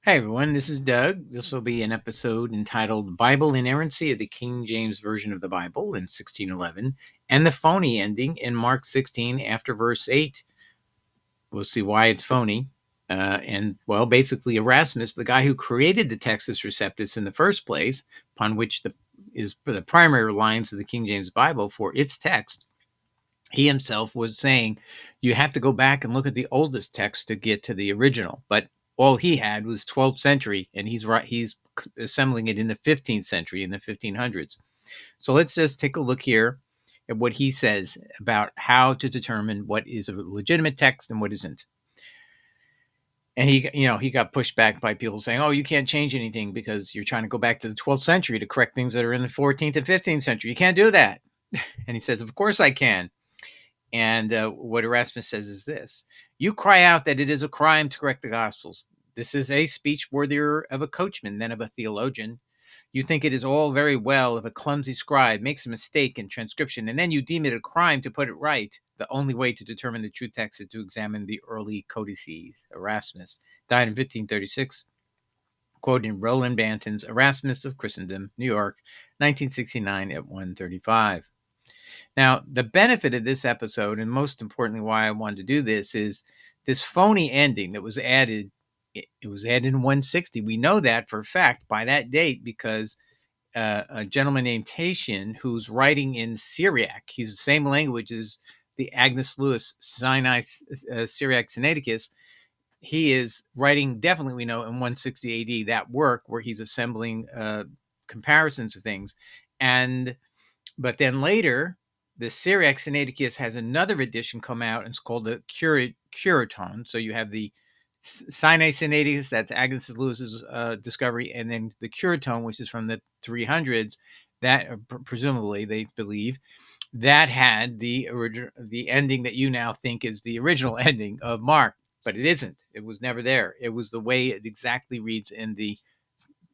Hi, everyone. This is Doug. This will be an episode entitled Bible Inerrancy of the King James Version of the Bible in 1611 and the phony ending in Mark 16 after verse 8. We'll see why it's phony. Basically, Erasmus, the guy who created the Textus Receptus in the first place, upon which is the primary reliance of the King James Bible for its text, he himself was saying you have to go back and look at the oldest text to get to the original. But all he had was 12th century, and he's assembling it in the 15th century, in the 1500s. So let's just take a look here at what he says about how to determine what is a legitimate text and what isn't. And he got pushed back by people saying, "Oh, you can't change anything because you're trying to go back to the 12th century to correct things that are in the 14th and 15th century. You can't do that." And he says, "Of course I can." And what Erasmus says is this: you cry out that it is a crime to correct the Gospels. This is a speech worthier of a coachman than of a theologian. You think it is all very well if a clumsy scribe makes a mistake in transcription, and then you deem it a crime to put it right. The only way to determine the true text is to examine the early codices. Erasmus died in 1536. Quoting Roland Banton's Erasmus of Christendom, New York, 1969 at 135. Now, the benefit of this episode, and most importantly why I wanted to do this, is this phony ending that was added. It was added in 160. We know that for a fact by that date because a gentleman named Tatian, who's writing in Syriac, he's the same language as the Agnes Lewis Sinai Syriac Sinaiticus. He is writing, definitely we know, in 160 AD, that work where he's assembling comparisons of things. But then later, the Syriac Sinaiticus has another edition come out, and it's called the Curetonian. So you have the Sinai Sinaiticus, that's Agnes Lewis's discovery, and then the Curetonian, which is from the 300s, that presumably they believe that had the ending that you now think is the original ending of Mark, but it isn't. It was never there. It was the way it exactly reads in the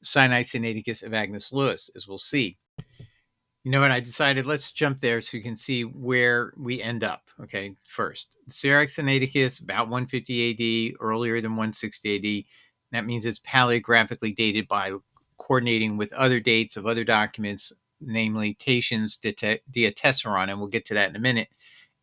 Sinai Sinaiticus of Agnes Lewis, as we'll see. You know what? I decided let's jump there so you can see where we end up. Okay, first, Syriac Sinaiticus, about 150 AD, earlier than 160 AD. That means it's paleographically dated by coordinating with other dates of other documents, namely Tatian's Diatessaron, and we'll get to that in a minute.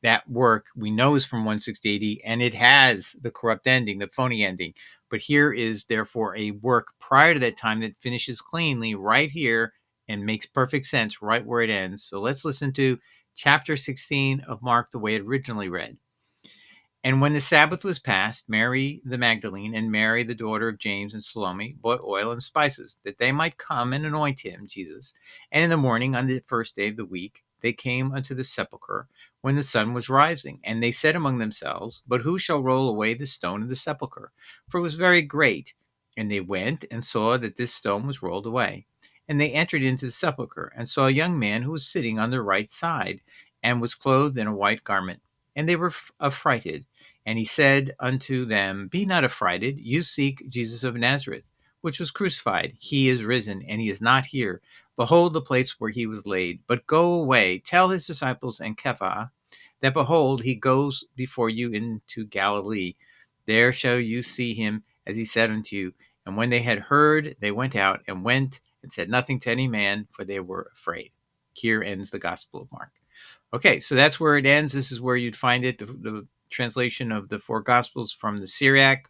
That work we know is from 160 AD, and it has the corrupt ending, the phony ending. But here is therefore a work prior to that time that finishes cleanly right here and makes perfect sense right where it ends. So let's listen to chapter 16 of Mark the way it originally read. And when the Sabbath was past, Mary the Magdalene and Mary the daughter of James and Salome bought oil and spices, that they might come and anoint him, Jesus. And in the morning, on the first day of the week, they came unto the sepulchre when the sun was rising. And they said among themselves, But who shall roll away the stone of the sepulchre? For it was very great. And they went and saw that this stone was rolled away. And they entered into the sepulchre, and saw a young man who was sitting on the right side, and was clothed in a white garment. And they were affrighted. And he said unto them, Be not affrighted, you seek Jesus of Nazareth, which was crucified. He is risen, and he is not here. Behold the place where he was laid. But go away, tell his disciples and Kepha, that behold, he goes before you into Galilee. There shall you see him, as he said unto you. And when they had heard, they went out and said nothing to any man, for they were afraid. Here ends the Gospel of Mark. Okay, so that's where it ends. This is where you'd find it, the translation of the four Gospels from the Syriac.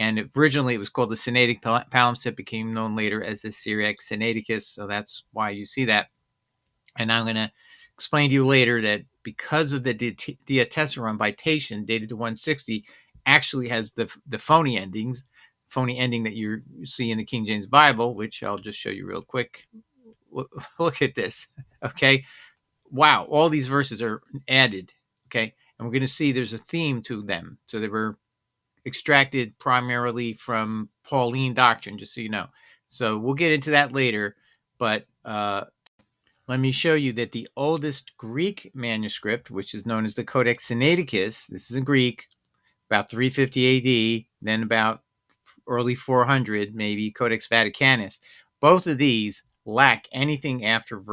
And originally it was called the Sinaitic Palimpsest, became known later as the Syriac Sinaiticus. So that's why you see that. And I'm going to explain to you later that because of the Diatessaron by Tatian, dated to 160, actually has the phony ending that you see in the King James Bible, which I'll just show you real quick. Look at this. Okay. Wow. All these verses are added. Okay. And we're going to see there's a theme to them. So they were extracted primarily from Pauline doctrine, just so you know. So we'll get into that later. But let me show you that the oldest Greek manuscript, which is known as the Codex Sinaiticus, this is in Greek, about 350 AD, then about early 400, maybe Codex Vaticanus. Both of these lack anything after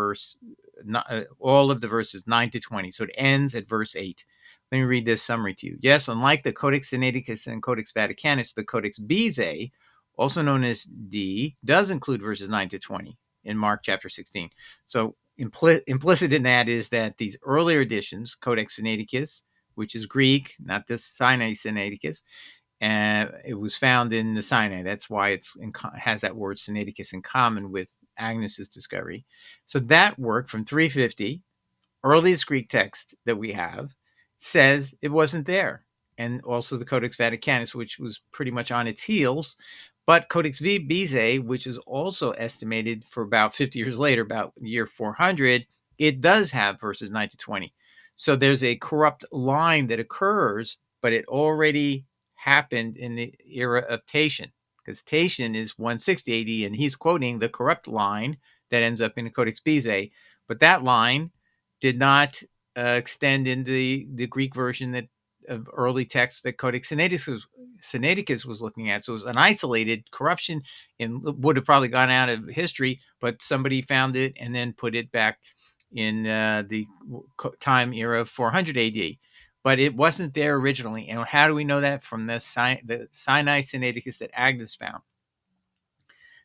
all of the verses 9 to 20. So it ends at verse 8. Let me read this summary to you. Yes, unlike the Codex Sinaiticus and Codex Vaticanus, the Codex Bezae, also known as D, does include verses 9 to 20 in Mark chapter 16. So implicit in that is that these earlier editions, Codex Sinaiticus, which is Greek, not this Sinai Sinaiticus, and it was found in the Sinai. That's why it has that word Sinaiticus in common with Agnes's discovery. So that work from 350, earliest Greek text that we have, says it wasn't there. And also the Codex Vaticanus, which was pretty much on its heels. But Codex Bezae, which is also estimated for about 50 years later, about year 400, it does have verses 9 to 20. So there's a corrupt line that occurs, but it already happened in the era of Tatian, because Tatian is 160 AD, and he's quoting the corrupt line that ends up in the Codex Bezae. But that line did not extend in the Greek version that of early text that Codex Sinaiticus was looking at. So it was an isolated corruption and would have probably gone out of history, but somebody found it and then put it back in the time era of 400 AD. But it wasn't there originally. And how do we know that? From the Sinai Sinaiticus that Agnes found.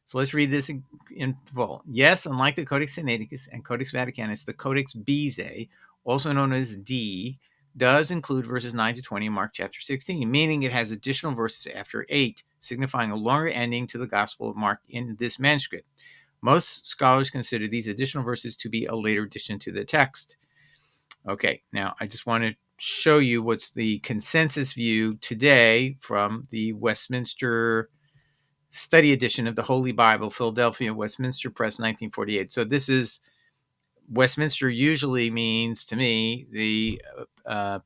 So let's read this in full. Yes, unlike the Codex Sinaiticus and Codex Vaticanus, the Codex Bezae, also known as D, does include verses 9 to 20 in Mark chapter 16, meaning it has additional verses after 8, signifying a longer ending to the Gospel of Mark in this manuscript. Most scholars consider these additional verses to be a later addition to the text. Okay, now I just want to show you what's the consensus view today from the Westminster study edition of the Holy Bible, Philadelphia, Westminster Press, 1948. So this is, Westminster usually means to me the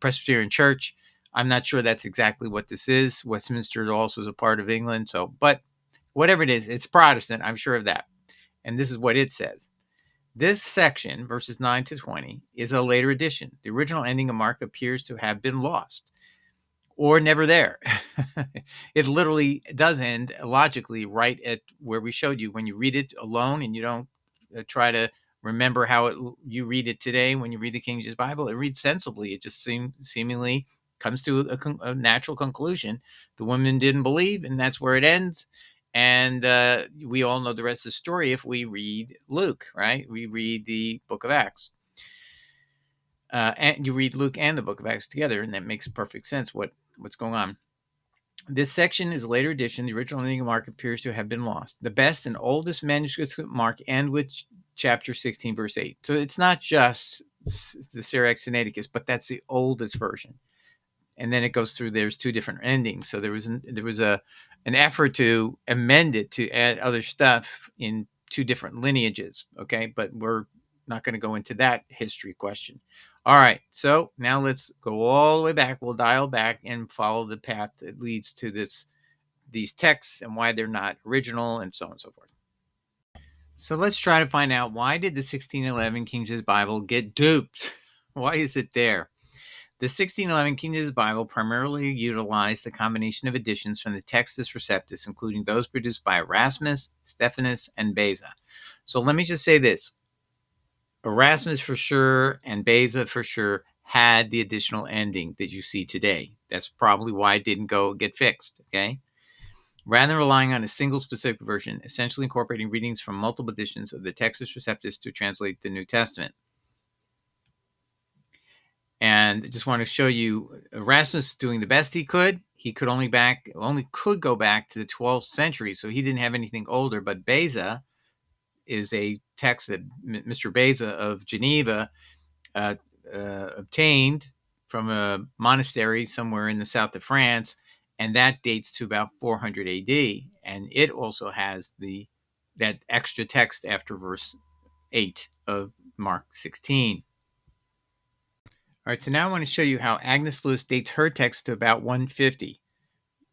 Presbyterian Church. I'm not sure that's exactly what this is. Westminster also is a part of England. So, but whatever it is, it's Protestant. I'm sure of that. And this is what it says. This section, verses 9 to 20, is a later addition. The original ending of Mark appears to have been lost or never there. It literally does end logically right at where we showed you. When you read it alone and you don't try to remember how you read it today, when you read the King James Bible, it reads sensibly. It just seemingly comes to a natural conclusion. The woman didn't believe, and that's where it ends. And we all know the rest of the story if we read Luke, right? We read the book of Acts. And you read Luke and the book of Acts together, and that makes perfect sense what's going on. This section is a later addition. The original ending of Mark appears to have been lost. The best and oldest manuscripts of Mark end with chapter 16, verse 8. So it's not just the Syriac Sinaiticus, but that's the oldest version. And then it goes through, there's two different endings. So there was an effort to amend it to add other stuff in two different lineages. Okay, but we're not going to go into that history question. All right, so now let's go all the way back. We'll dial back and follow the path that leads to these texts and why they're not original and so on and so forth. So let's try to find out, why did the 1611 King James Bible get duped? Why is it there? The 1611 King James Bible primarily utilized a combination of editions from the Textus Receptus, including those produced by Erasmus, Stephanus, and Bezae. So let me just say this. Erasmus for sure and Bezae for sure had the additional ending that you see today. That's probably why it didn't get fixed, okay? Rather than relying on a single specific version, essentially incorporating readings from multiple editions of the Textus Receptus to translate the New Testament. And I just want to show you Erasmus doing the best he could. He could only could go back to the 12th century, so he didn't have anything older. But Bezae is a text that Mr. Bezae of Geneva obtained from a monastery somewhere in the south of France, and that dates to about 400 AD. And it also has that extra text after verse 8 of Mark 16. All right, so now I want to show you how Agnes Lewis dates her text to about 150.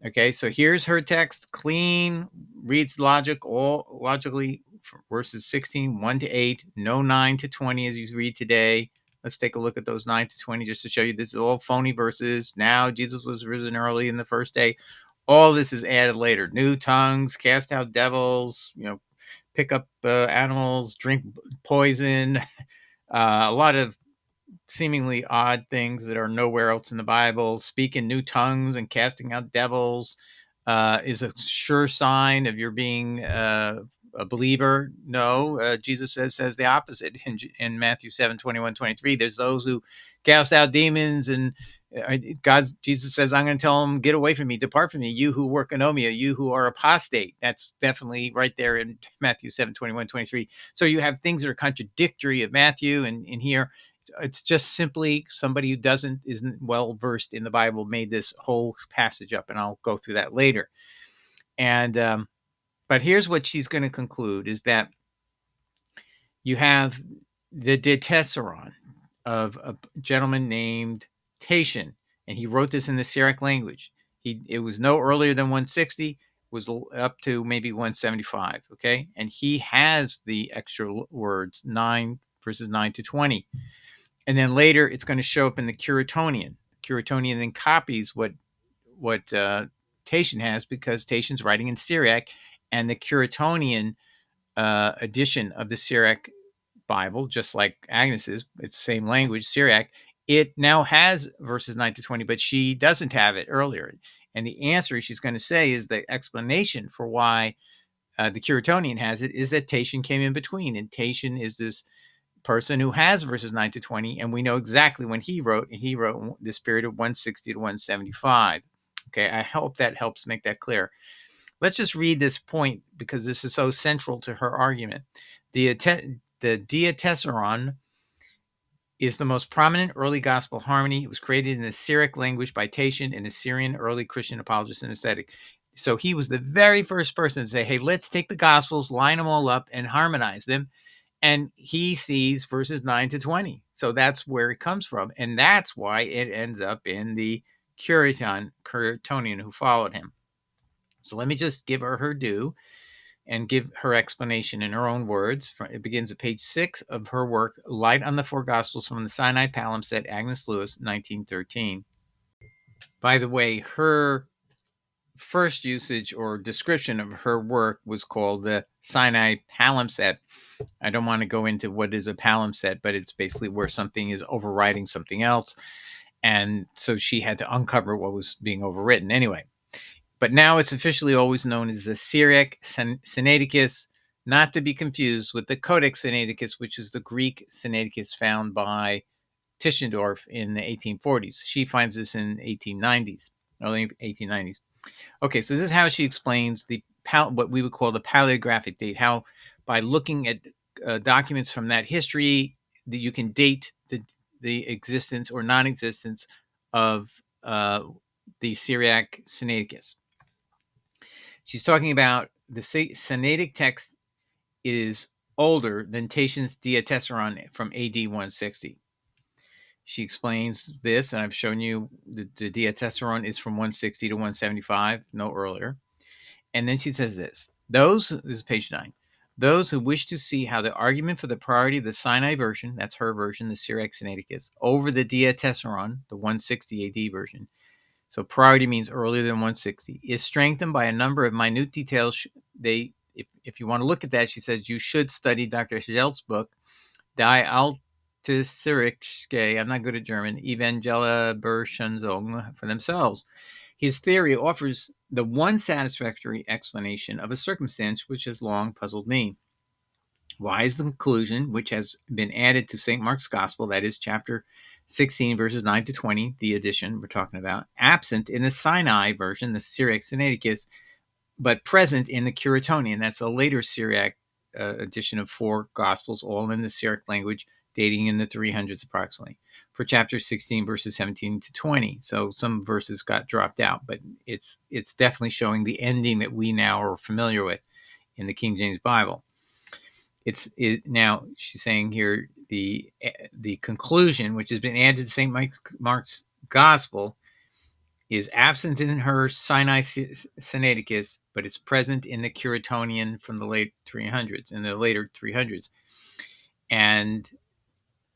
Okay, so here's her text, clean, reads logically, verses 16, 1 to 8, no 9 to 20 as you read today. Let's take a look at those 9 to 20 just to show you this is all phony verses. Now Jesus was risen early in the first day. All this is added later. New tongues, cast out devils, pick up animals, drink poison. A lot of seemingly odd things that are nowhere else in the Bible, speak in new tongues and casting out devils. is a sure sign of your being a believer. No, Jesus says the opposite in Matthew 7:21-23. There's those who cast out demons, and Jesus says, I'm going to tell them, get away from me, depart from me, you who work anomia, you who are apostate. That's definitely right there in Matthew 7:21-23. So you have things that are contradictory of Matthew, and in here, it's just simply somebody who isn't well versed in the Bible made this whole passage up, and I'll go through that later. And but here's what she's going to conclude: is that you have the Diatessaron of a gentleman named Tatian, and he wrote this in the Syriac language. It was no earlier than 160, was up to maybe 175. Okay, and he has the extra words 9 verses 9-20. And then later it's going to show up in the Curetonian. Curetonian then copies what Tatian has, because Tatian's writing in Syriac, and the Curetonian edition of the Syriac Bible, just like Agnes's, it's the same language, Syriac. It now has verses 9-20, but she doesn't have it earlier. And the answer she's going to say is the explanation for why the Curetonian has it is that Tatian came in between, and Tatian is this person who has verses 9-20, and we know exactly when he wrote this period of 160 to 175. Okay, I hope that helps make that clear. Let's just read this point, because this is so central to her argument. The Diatessaron is the most prominent early gospel harmony. It was created in the Syriac language by Tatian, an Assyrian early Christian apologist and ascetic. So he was the very first person to say, hey, let's take the gospels, line them all up, and harmonize them. And he sees verses 9-20. So that's where it comes from. And that's why it ends up in the Curetonian who followed him. So let me just give her due and give her explanation in her own words. It begins at page 6 of her work, Light on the Four Gospels from the Sinai Palimpsest, Agnes Lewis, 1913. By the way, her first usage or description of her work was called the Sinai Palimpsest. I don't want to go into what is a palimpsest, but it's basically where something is overriding something else. And so she had to uncover what was being overwritten anyway. But now it's officially always known as the Syriac Sinaiticus, not to be confused with the Codex Sinaiticus, which is the Greek Sinaiticus found by Tischendorf in the 1840s. She finds this in early 1890s. Okay, so this is how she explains what we would call the paleographic date, how by looking at documents from that history, that you can date the existence or non-existence of the Syriac Sinaiticus. She's talking about the Sinaitic text is older than Tatian's Diatessaron from AD 160. She explains this, and I've shown you the Diatessaron is from 160 to 175, no earlier. And then she says this is page 9. Those who wish to see how the argument for the priority of the Sinai version, that's her version, the Syriac Sinaiticus, over the Diatessaron, the 160 AD version, so priority means earlier than 160, is strengthened by a number of minute details. If you want to look at that, she says you should study Dr. Hjelt's book, Die Altsyrische, I'm not good at German, Evangeliebeschaffung, for themselves. His theory offers the one satisfactory explanation of a circumstance which has long puzzled me. Why is the conclusion, which has been added to St. Mark's Gospel, that is chapter 16, verses 9-20, the edition we're talking about, absent in the Sinai version, the Syriac Sinaiticus, but present in the Curetonian? That's a later Syriac edition of 4 Gospels, all in the Syriac language, dating in the 300s approximately, for chapter 16, verses 17-20. So some verses got dropped out, but it's definitely showing the ending that we now are familiar with in the King James Bible. Now she's saying here the conclusion, which has been added to St. Mark's Gospel, is absent in her Sinai Sinaiticus, but it's present in the Curetonian from the later 300s. And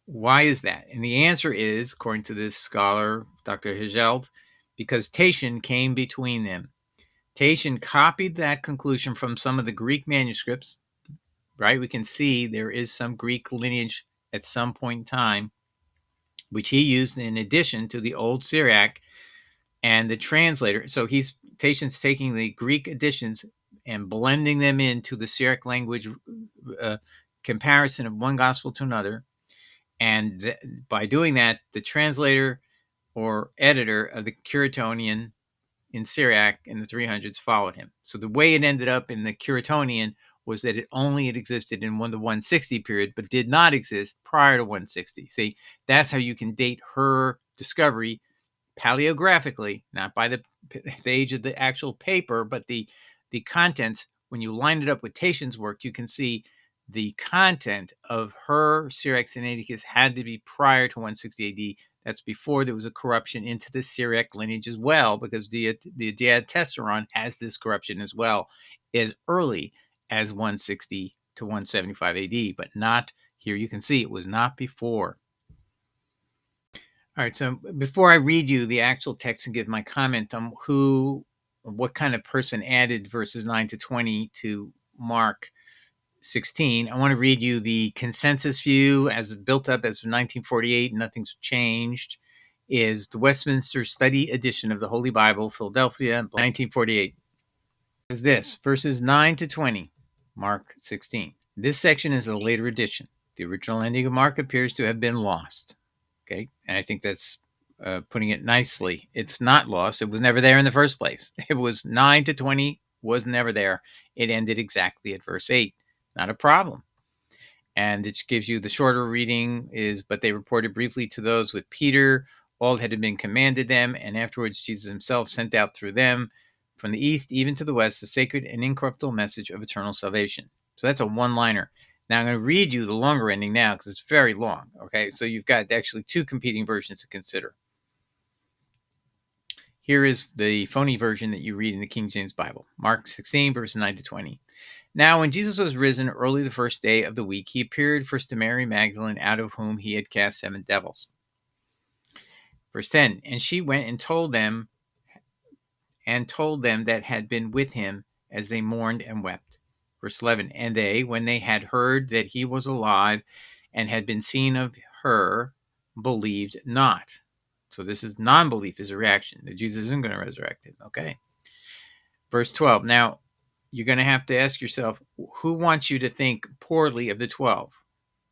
why is that? And the answer is, according to this scholar, Dr. Hjelt, because Tatian came between them. Tatian copied that conclusion from some of the Greek manuscripts, right? We can see there is some Greek lineage at some point in time, which he used in addition to the old Syriac and the translator. So he's Tatian's taking the Greek editions and blending them into the Syriac language comparison of one gospel to another. And by doing that, the translator or editor of the Curetonian in Syriac in the 300s followed him. So the way it ended up in the Curetonian was that it only had existed in the 160 period, but did not exist prior to 160. See, that's how you can date her discovery paleographically, not by the age of the actual paper, but the contents. When you line it up with Tatian's work, you can see the content of her Syriac Sinaiticus had to be prior to 160 AD. That's before there was a corruption into the Syriac lineage as well, because the Diatessaron has this corruption as well, as early as 160 to 175 AD, but not here. You can see it was not before. All right, so before I read you the actual text and give my comment on what kind of person added verses 9 to 20 to Mark 16, I want to read you the consensus view as built up as of 1948, nothing's changed, is the Westminster Study Edition of the Holy Bible, Philadelphia, 1948. Is this, verses 9 to 20, Mark 16. This section is a later edition. The original ending of Mark appears to have been lost. Okay, and I think that's putting it nicely. It's not lost. It was never there in the first place. It was 9 to 20, was never there. It ended exactly at verse 8. Not a problem. And it gives you the shorter reading is, but they reported briefly to those with Peter all that had been commanded them, and afterwards Jesus himself sent out through them from the east even to the west the sacred and incorruptible message of eternal salvation. So that's a one-liner. Now I'm going to read you the longer ending now because it's very long. Okay, so you've got actually two competing versions to consider. Here is the phony version that you read in the King James Bible. Mark 16, verses 9 to 20. Now, when Jesus was risen early the first day of the week, he appeared first to Mary Magdalene, out of whom he had cast 7 devils. Verse 10, and she went and told them that had been with him as they mourned and wept. Verse 11, and they, when they had heard that he was alive and had been seen of her, believed not. So this is non-belief is a reaction that Jesus isn't going to resurrect it. Okay. Verse 12, now you're going to have to ask yourself, who wants you to think poorly of the 12?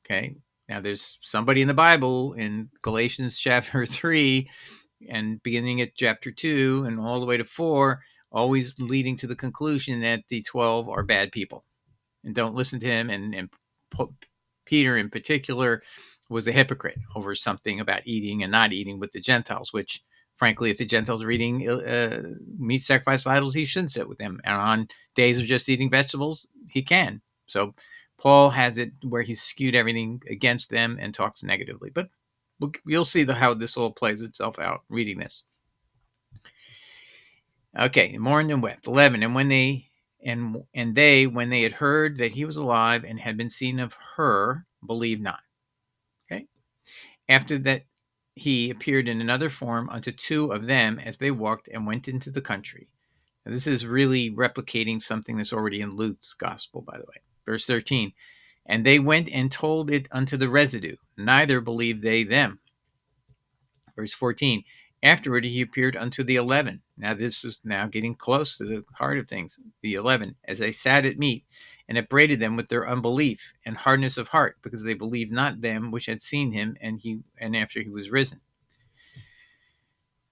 Okay. Now there's somebody in the Bible in Galatians chapter 3 and beginning at chapter 2 and all the way to 4, always leading to the conclusion that the 12 are bad people and don't listen to him. And Peter in particular was a hypocrite over something about eating and not eating with the Gentiles, which frankly, if the Gentiles are eating meat sacrificed to idols, he shouldn't sit with them. And on days of just eating vegetables, he can. So Paul has it where he's skewed everything against them and talks negatively. But you'll see how this all plays itself out reading this. Okay, mourned and wept. 11, and when they when they had heard that he was alive and had been seen of her, believed not. Okay. After that, he appeared in another form unto 2 of them as they walked and went into the country. Now, this is really replicating something that's already in Luke's gospel, by the way. Verse 13, and they went and told it unto the residue, neither believed they them. Verse 14, afterward he appeared unto the 11. Now this is now getting close to the heart of things. The 11, as they sat at meat, and upbraided them with their unbelief and hardness of heart, because they believed not them which had seen him, and after he was risen.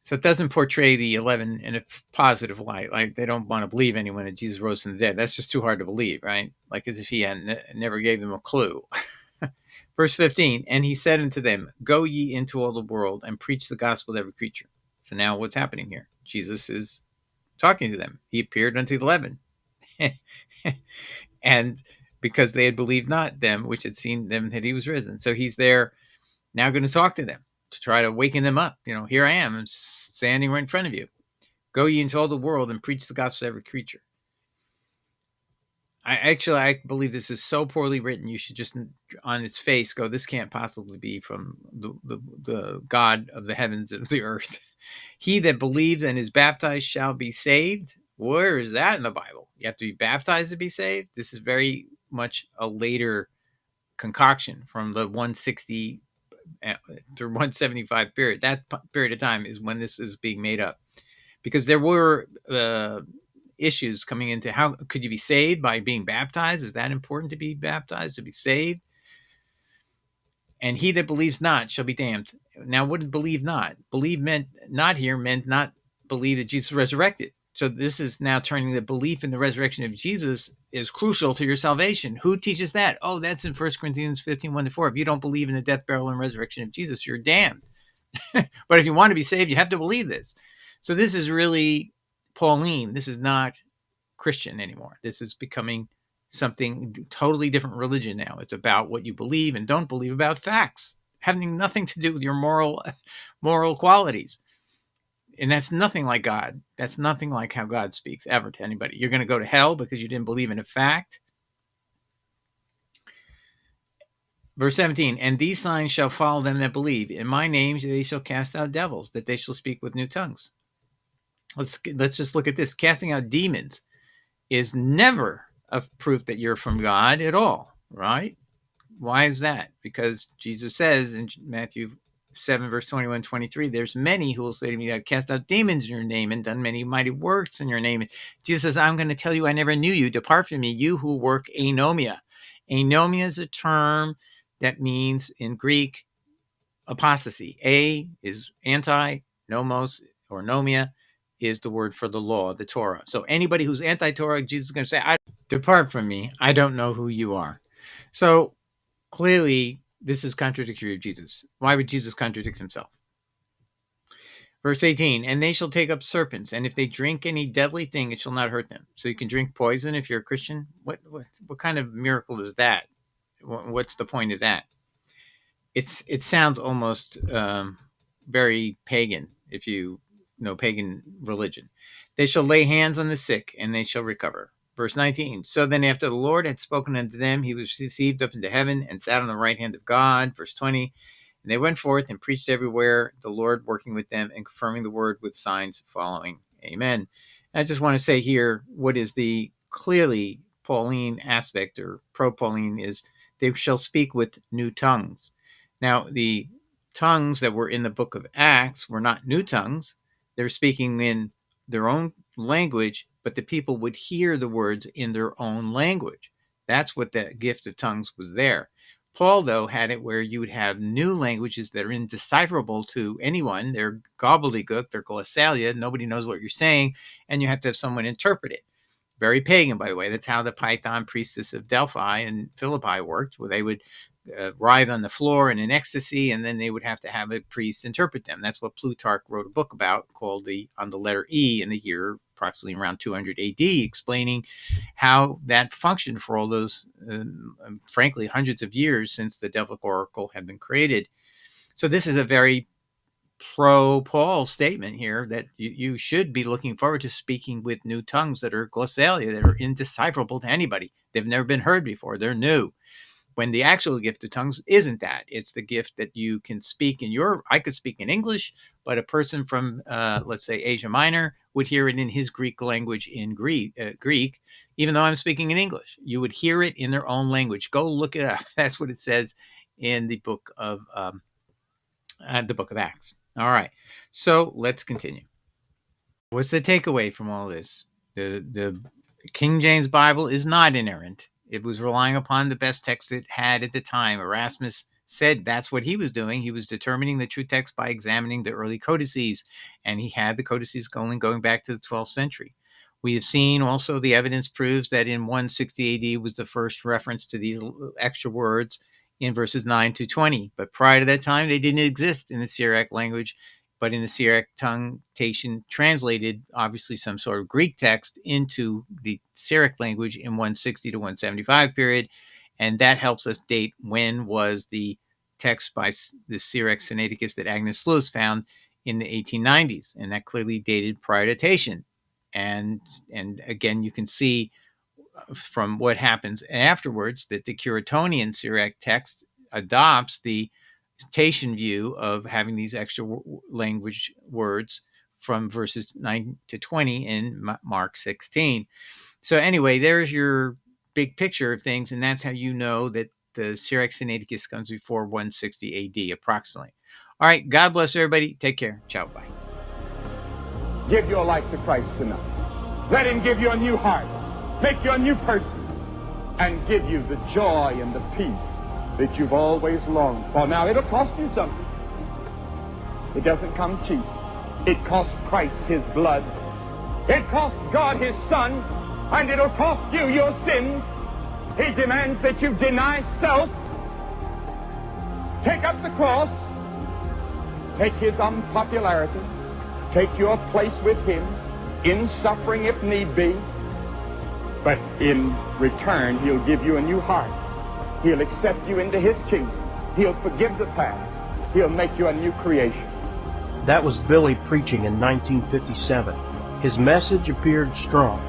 So it doesn't portray the 11 in a positive light. Like they don't want to believe anyone that Jesus rose from the dead. That's just too hard to believe, right? Like as if he had never gave them a clue. Verse 15, and he said unto them, go ye into all the world and preach the gospel to every creature. So now what's happening here? Jesus is talking to them. He appeared unto the 11. And because they had believed not them which had seen them that he was risen. So he's there now going to talk to them to try to waken them up. You know, here I am, I'm standing right in front of you. Go ye into all the world and preach the gospel to every creature. I believe this is so poorly written. You should just, on its face, go, this can't possibly be from the God of the heavens and the earth. He that believes and is baptized shall be saved. Where is that in the Bible? You have to be baptized to be saved. This is very much a later concoction from the 160 to 175 period. That period of time is when this is being made up. because there were issues coming into how could you be saved by being baptized? Is that important to be baptized, to be saved? And he that believes not shall be damned. Now, what did believe not? Believe meant not here meant not believe that Jesus resurrected. So this is now turning the belief in the resurrection of Jesus is crucial to your salvation. Who teaches that? Oh, that's in 1 Corinthians 15, 1-4. If you don't believe in the death, burial, and resurrection of Jesus, you're damned. But if you want to be saved, you have to believe this. So this is really Pauline. This is not Christian anymore. This is becoming something totally different religion now. It's about what you believe and don't believe about facts, having nothing to do with your moral qualities. And that's nothing like God. That's nothing like how God speaks ever to anybody. You're going to go to hell because you didn't believe in a fact. Verse 17, and these signs shall follow them that believe. In my name they shall cast out devils, that they shall speak with new tongues. Let's just look at this. Casting out demons is never a proof that you're from God at all, right? Why is that? Because Jesus says in Matthew 7, verse 21, 23, there's many who will say to me, I've cast out demons in your name and done many mighty works in your name. Jesus says, I'm going to tell you, I never knew you. Depart from me, you who work anomia. Anomia is a term that means in Greek apostasy. A is anti, nomos or nomia is the word for the law, the Torah. So anybody who's anti-Torah, Jesus is going to say, depart from me. I don't know who you are. So clearly, this is contradictory of Jesus. Why would Jesus contradict himself? Verse 18, and they shall take up serpents, and if they drink any deadly thing, it shall not hurt them. So you can drink poison if you're a Christian? What kind of miracle is that? What's the point of that? It sounds almost very pagan, if you know pagan religion. They shall lay hands on the sick, and they shall recover. Verse 19, so then after the Lord had spoken unto them, he was received up into heaven and sat on the right hand of God. Verse 20, and they went forth and preached everywhere, the Lord working with them and confirming the word with signs following. Amen. And I just want to say here, what is the clearly Pauline aspect or pro-Pauline is they shall speak with new tongues. Now, the tongues that were in the book of Acts were not new tongues. They were speaking in their own language, but the people would hear the words in their own language. That's what the gift of tongues was there. Paul, though, had it where you would have new languages that are indecipherable to anyone. They're gobbledygook, they're glossalia, nobody knows what you're saying, and you have to have someone interpret it. Very pagan, by the way. That's how the Python priestess of Delphi and Philippi worked, where they would writhe on the floor in an ecstasy, and then they would have to have a priest interpret them. That's what Plutarch wrote a book about called On the Letter E in the year approximately around 200 AD, explaining how that functioned for all those, frankly, hundreds of years since the Delphic Oracle had been created. So this is a very pro-Paul statement here that you should be looking forward to speaking with new tongues that are glossalia, that are indecipherable to anybody. They've never been heard before. They're new. When the actual gift of tongues isn't that. It's the gift that you can speak I could speak in English, but a person from, let's say, Asia Minor would hear it in his Greek language in Greek, even though I'm speaking in English. You would hear it in their own language. Go look it up. That's what it says in the book of Acts. All right. So let's continue. What's the takeaway from all this? The King James Bible is not inerrant. It was relying upon the best text it had at the time. Erasmus said that's what he was doing. He was determining the true text by examining the early codices, and he had the codices going back to the 12th century. We have seen also the evidence proves that in 160 AD was the first reference to these extra words in verses 9 to 20. But prior to that time, they didn't exist in the Syriac language, but in the Syriac tongue, Tatian translated obviously some sort of Greek text into the Syriac language in 160 to 175 period, and that helps us date when was the text by the Sinai Sinaiticus that Agnes found in the 1890s, and that clearly dated prior to Tatian. And again, you can see from what happens afterwards that the Curetonian Syriac text adopts the Tatian view of having these extra language words from verses 9 to 20 in Mark 16. So anyway, there's your big picture of things, and that's how you know that the Sinai Sinaiticus comes before 160 AD approximately. All right, God bless everybody. Take care. Ciao. Bye. Give your life to Christ tonight. Let him give you a new heart, make you a new person, and give you the joy and the peace that you've always longed for. Now, it'll cost you something. It doesn't come cheap. It cost Christ his blood. It cost God his Son, and it'll cost you your sins. He demands that you deny self, take up the cross, take his unpopularity, take your place with him in suffering if need be. But in return, he'll give you a new heart. He'll accept you into his kingdom. He'll forgive the past. He'll make you a new creation. That was Billy preaching in 1957. His message appeared strong.